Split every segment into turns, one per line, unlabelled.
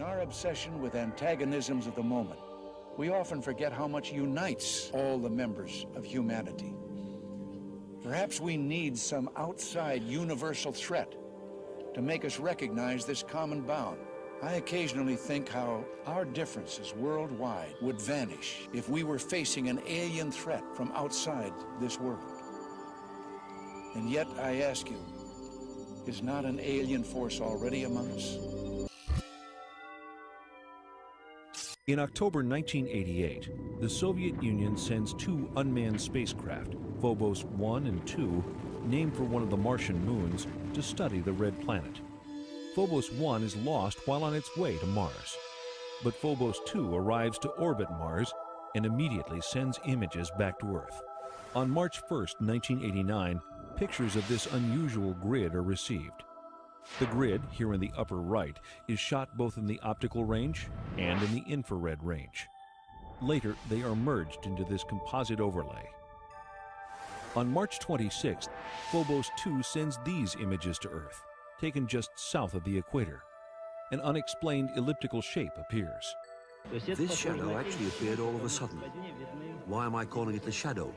In our obsession with antagonisms of the moment, we often forget how much unites all the members of humanity. Perhaps we need some outside universal threat to make us recognize this common bound. I occasionally think how our differences worldwide would vanish if we were facing an alien threat from outside this world. And yet, I ask you, is not an alien force already among us?
In October 1988, the Soviet Union sends two unmanned spacecraft, Phobos 1 and 2, named for one of the Martian moons, to study the red planet. Phobos 1 is lost while on its way to Mars. But Phobos 2 arrives to orbit Mars and immediately sends images back to Earth. On March 1, 1989, pictures of this unusual grid are received. The grid, here in the upper right, is shot both in the optical range and in the infrared range. Later, they are merged into this composite overlay. On March 26th, Phobos 2 sends these images to Earth, taken just south of the equator. An unexplained elliptical shape appears.
This shadow actually appeared all of a sudden. Why am I calling it a shadow?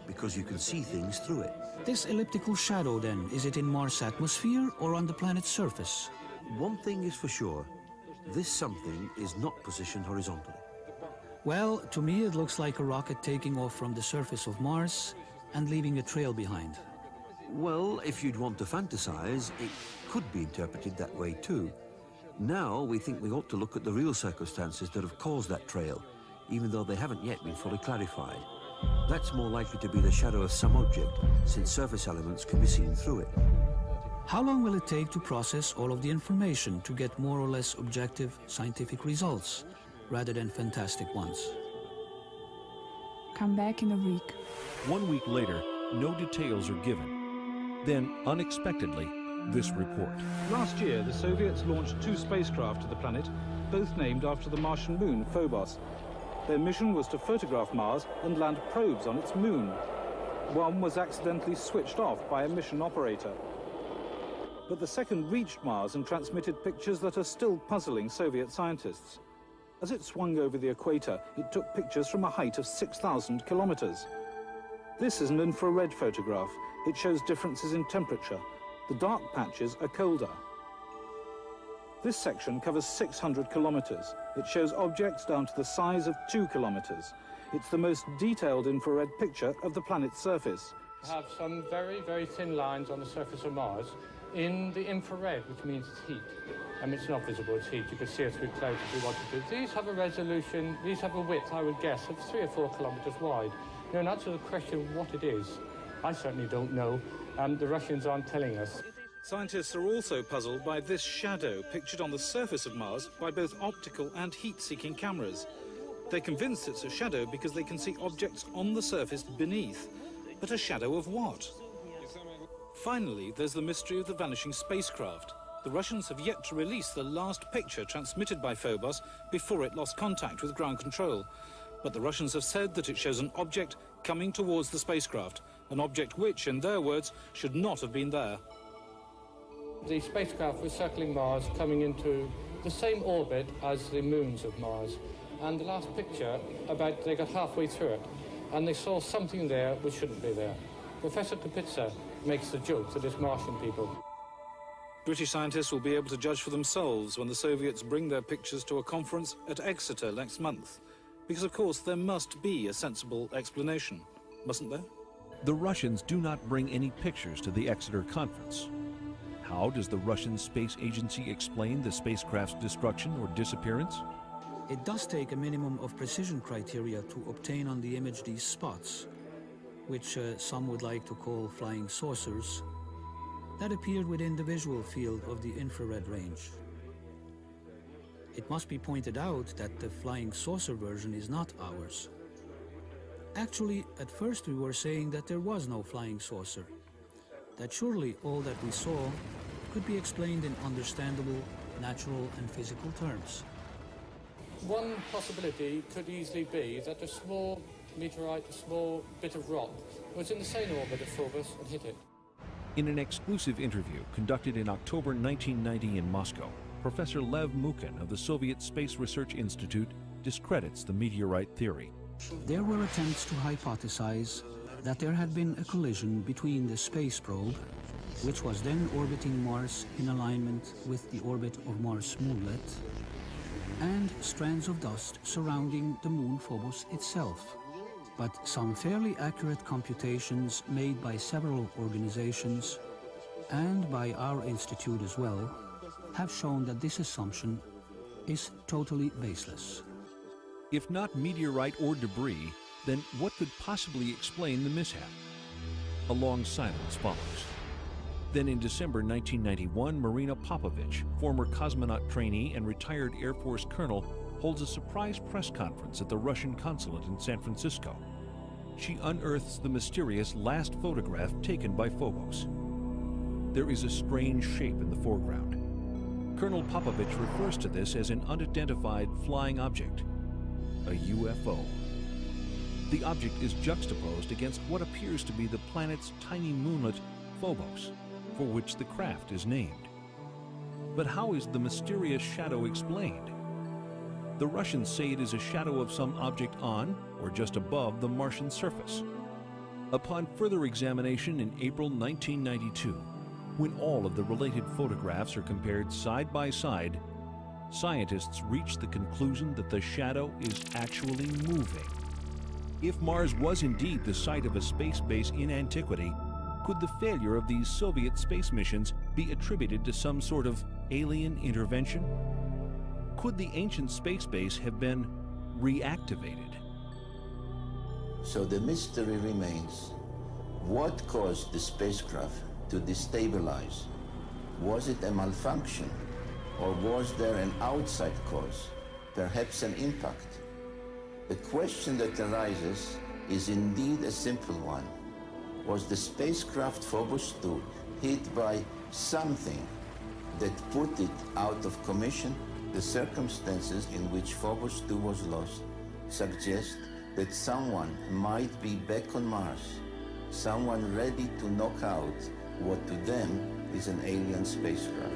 Because you can see things through it.
This elliptical shadow, then, is it in Mars' atmosphere or on the planet's surface?
One thing is for sure. This something is not positioned horizontally.
Well, to me it looks like a rocket taking off from the surface of Mars and leaving a trail behind.
Well, if you'd want to fantasize, it could be interpreted that way too. Now we think we ought to look at the real circumstances that have caused that trail, even though they haven't yet been fully clarified. That's more likely to be the shadow of some object, since surface elements can be seen through it.
How long will it take to process all of the information to get more or less objective scientific results, rather than fantastic ones?
Come back in a week.
1 week later, no details are given. Then, unexpectedly, this report.
Last year, the Soviets launched two spacecraft to the planet, both named after the Martian moon, Phobos. Their mission was to photograph Mars and land probes on its moon. One was accidentally switched off by a mission operator. But the second reached Mars and transmitted pictures that are still puzzling Soviet scientists. As it swung over the equator, it took pictures from a height of 6,000 kilometers. This is an infrared photograph. It shows differences in temperature. The dark patches are colder. This section covers 600 kilometers. It shows objects down to the size of 2 kilometers. It's the most detailed infrared picture of the planet's surface.
We have some very, very thin lines on the surface of Mars in the infrared, which means it's heat. It's not visible, it's heat. You can see it through clouds if you want to. These have a resolution, these have a width, I would guess, of 3 or 4 kilometers wide. Now, in answer to the question of what it is, I certainly don't know. The Russians aren't telling us.
Scientists are also puzzled by this shadow pictured on the surface of Mars by both optical and heat-seeking cameras. They're convinced it's a shadow because they can see objects on the surface beneath. But a shadow of what? Finally, there's the mystery of the vanishing spacecraft. The Russians have yet to release the last picture transmitted by Phobos before it lost contact with ground control. But the Russians have said that it shows an object coming towards the spacecraft, an object which, in their words, should not have been there.
The spacecraft was circling Mars, coming into the same orbit as the moons of Mars. And the last picture, they got halfway through it, and they saw something there which shouldn't be there. Professor Kapitsa makes the joke that it's Martian people.
British scientists will be able to judge for themselves when the Soviets bring their pictures to a conference at Exeter next month. Because, of course, there must be a sensible explanation, mustn't there?
The Russians do not bring any pictures to the Exeter conference. How does the Russian Space Agency explain the spacecraft's destruction or disappearance?
It does take a minimum of precision criteria to obtain on the image these spots, which some would like to call flying saucers, that appeared within the visual field of the infrared range. It must be pointed out that the flying saucer version is not ours. Actually, at first we were saying that there was no flying saucer, that surely all that we saw could be explained in understandable, natural and physical terms.
One possibility could easily be that a small meteorite, a small bit of rock, was in the same orbit of Phobos and hit it.
In an exclusive interview conducted in October 1990 in Moscow, Professor Lev Mukin of the Soviet Space Research Institute discredits the meteorite theory.
There were attempts to hypothesize that there had been a collision between the space probe, which was then orbiting Mars in alignment with the orbit of Mars moonlet, and strands of dust surrounding the moon Phobos itself. But some fairly accurate computations made by several organizations, and by our institute as well, have shown that this assumption is totally baseless.
If not meteorite or debris, then what could possibly explain the mishap? A long silence follows. Then in December 1991, Marina Popovich, former cosmonaut trainee and retired Air Force colonel, holds a surprise press conference at the Russian consulate in San Francisco. She unearths the mysterious last photograph taken by Phobos. There is a strange shape in the foreground. Colonel Popovich refers to this as an unidentified flying object, a UFO. The object is juxtaposed against what appears to be the planet's tiny moonlet, Phobos, for which the craft is named. But how is the mysterious shadow explained? The Russians say it is a shadow of some object on or just above the Martian surface. Upon further examination in April 1992, when all of the related photographs are compared side by side, scientists reach the conclusion that the shadow is actually moving. If Mars was indeed the site of a space base in antiquity, could the failure of these Soviet space missions be attributed to some sort of alien intervention? Could the ancient space base have been reactivated?
So the mystery remains. What caused the spacecraft to destabilize? Was it a malfunction? Or was there an outside cause, perhaps an impact? The question that arises is indeed a simple one. Was the spacecraft Phobos 2 hit by something that put it out of commission? The circumstances in which Phobos 2 was lost suggest that someone might be back on Mars, someone ready to knock out what to them is an alien spacecraft.